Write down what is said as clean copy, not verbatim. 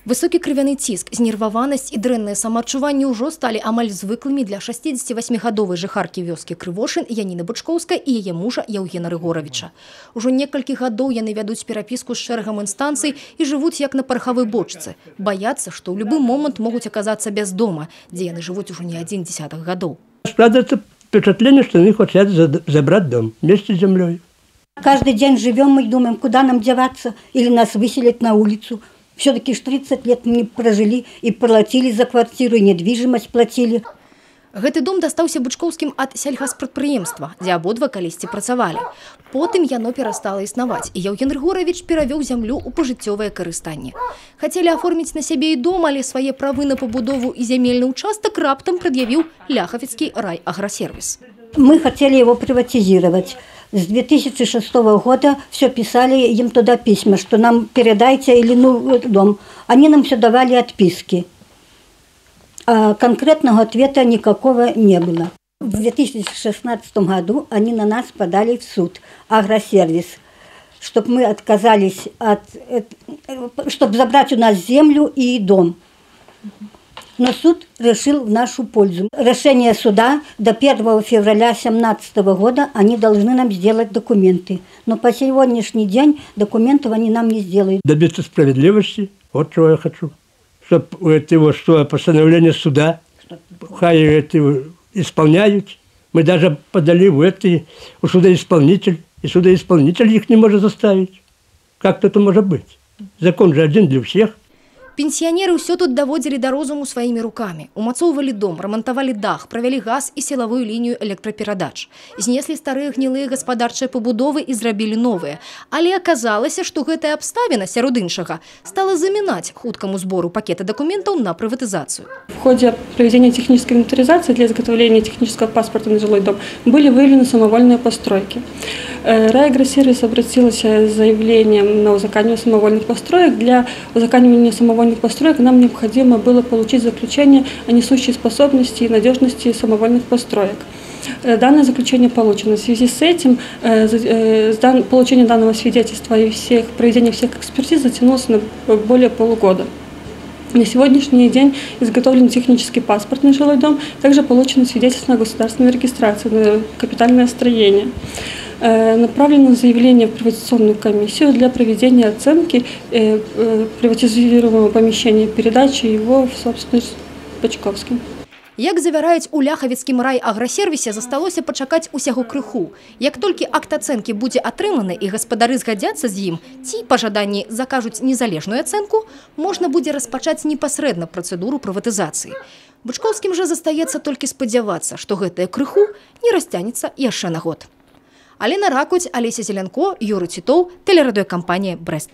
Высокі крывяны ціск, знерваванасць і дрэннае самаадчуванне ўжо сталі амаль звыклымі для 68-гадовай жыхаркі вёскі Крывошын Яніны Бычкоўскай і яе мужа Яўгена Рыгоравіча. Ужо некалькі гадоў яны вядуць перапіску з шэрагам інстанцый і жывуць як на парахавой бочцы. Баяцца, што ў любы момант могуць аказацца без дома, дзе яны жывуць ужо не адзін дзесятак гадоў. Складывается впечатление, что они хотят забрать дом вместе с землей. Каждый день живем мы и думаем, куда нам деваться, или нас выселят на улицу. Все-таки 30 лет мы прожили и платили за квартиру, и недвижимость платили. Гэты дом дастаўся Бычкоўскім ад сельгаспрадпрыемства, дзе абодва калісьці працавалі. Потым яно перастала існаваць, і Яўген Рыгоравіч перавёў зямлю ў пажыццёвае карыстанне. Хацелі аформіць на сябе і дом, але свае правы на пабудову і зямельны участак раптам прад'явіў Ляхавіцкі райагросервис. Мы хотели его приватизировать. С 2006 года все писали им туда письма, что нам передайте или дом. Они нам все давали отписки. А конкретного ответа никакого не было. В 2016 году они на нас подали в суд, агросервис, чтобы мы отказались чтобы забрать у нас землю и дом. Но суд решил в нашу пользу. Решение суда до 1 февраля 2017 года они должны нам сделать документы. Но по сегодняшний день документов они нам не сделают. Добиться справедливости, вот чего я хочу. Чтобы этого, что постановление суда, хай это исполняют. Мы даже подали у судоисполнитель, и судоисполнитель их не может заставить. Как это может быть? Закон же один для всех. Пенсіянеры ўсё тут даводзілі да розуму сваімі рукамі. Умацоўвалі дом, рамантавалі дах, правялі газ і сілавую лінію электраперадач. Знеслі старыя гнілыя гаспадарчыя пабудовы і зрабілі новыя. Але аказалася, што гэтая абставіна, сярод іншага, стала замінаць хуткаму збору пакета документаў на прыватызацыю. В ходе проведения технической инвентаризации для изготовления технического паспорта на жилой дом были выявлены самовольные постройки. Райагросервис обратилась с заявлением на узаконение самовольных построек. Для узаконения самовольных построек нам необходимо было получить заключение о несущей способности и надежности самовольных построек. Данное заключение получено. В связи с этим получение данного свидетельства и проведение всех экспертиз затянулось на более полугода. На сегодняшний день изготовлен технический паспорт на жилой дом, также получено свидетельство о государственной регистрации на капитальное строение. Направлено заявление в приватизационную комиссию для проведения оценки приватизируемого помещения, передачи его в собственность Бычкоўскім. Як завяраюць у Ляхавіцкім райагросервісе, засталося пачакаць усяго крыху. Як толькі акт ацэнкі будзе атрыманы і гаспадары згадзяцца з ім, ці па жаданні закажуць незалежную ацэнку, можна будзе распачаць непасрэдна працэдуру прыватызацыі. Бычкоўскім жа застаецца толькі спадзявацца, што гэтае крыху не расцянецца яшчэ на год. Алена Ракуць, Алеся Зеленко, Юрый Титов, телерадиокомпания «Брест».